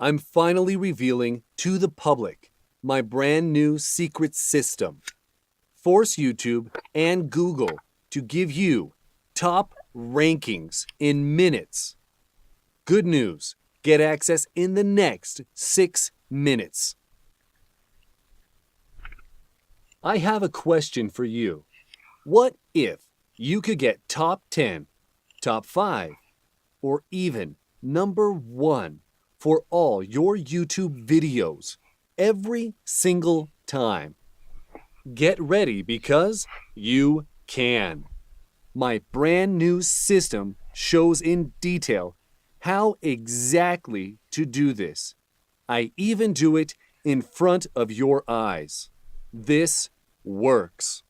I'm finally revealing to the public my brand new secret system. Force YouTube and Google to give you top rankings in minutes. Good news, get access in the next 6 minutes. I have a question for you. What if you could get top 10, top 5, or even number 1 for all your YouTube videos every single time? Get ready because you can. My brand new system shows in detail how exactly to do this. I even do it in front of your eyes. This works.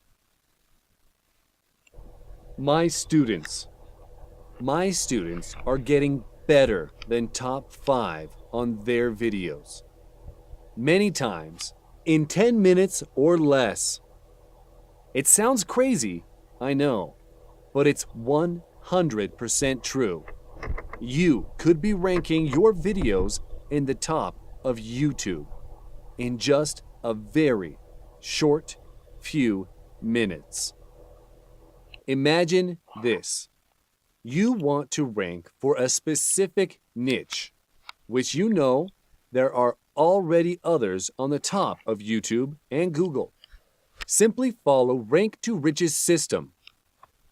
My students are getting better than top 5 on their videos. Many times in 10 minutes or less. It sounds crazy, I know, but it's 100% true. You could be ranking your videos in the top of YouTube in just a very short few minutes. Imagine this. You want to rank for a specific niche, which you know there are already others on the top of YouTube and Google. Simply follow Rank to Riches system.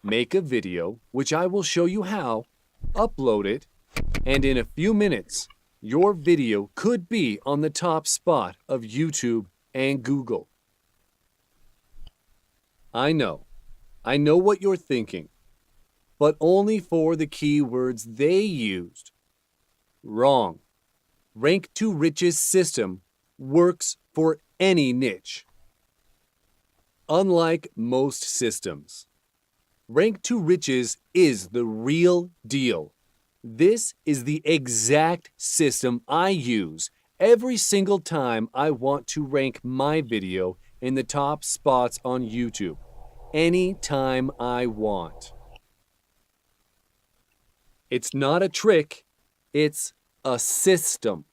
Make a video, which I will show you how, upload it, and in a few minutes, your video could be on the top spot of YouTube and Google. I know what you're thinking, but only for the keywords they used. Wrong. Rank to Riches system works for any niche. Unlike most systems, Rank to Riches is the real deal. This is the exact system I use every single time I want to rank my video in the top spots on YouTube, anytime I want. It's not a trick, it's a system.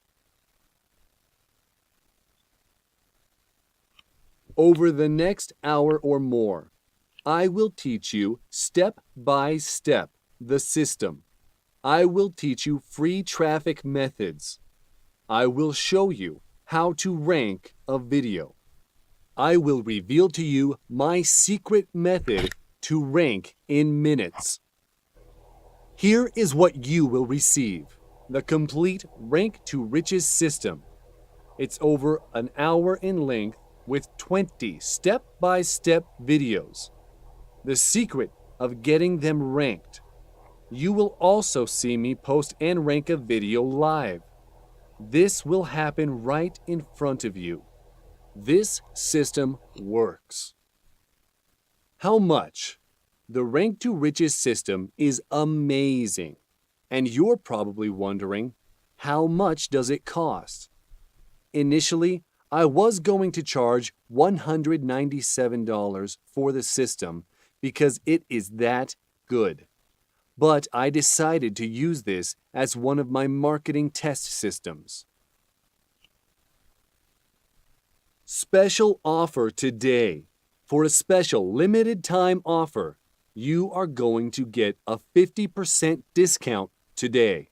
Over the next hour or more, I will teach you step by step the system. I will teach you free traffic methods. I will show you how to rank a video. I will reveal to you my secret method to rank in minutes. Here is what you will receive: the complete Rank to Riches system. It's over an hour in length with 20 step-by-step videos. The secret of getting them ranked. You will also see me post and rank a video live. This will happen right in front of you. This system works. How much? The Rank to Riches system is amazing. And you're probably wondering, how much does it cost? Initially, I was going to charge $197 for the system because it is that good. But I decided to use this as one of my marketing test systems. Special offer today. For a special limited time offer, you are going to get a 50% discount today.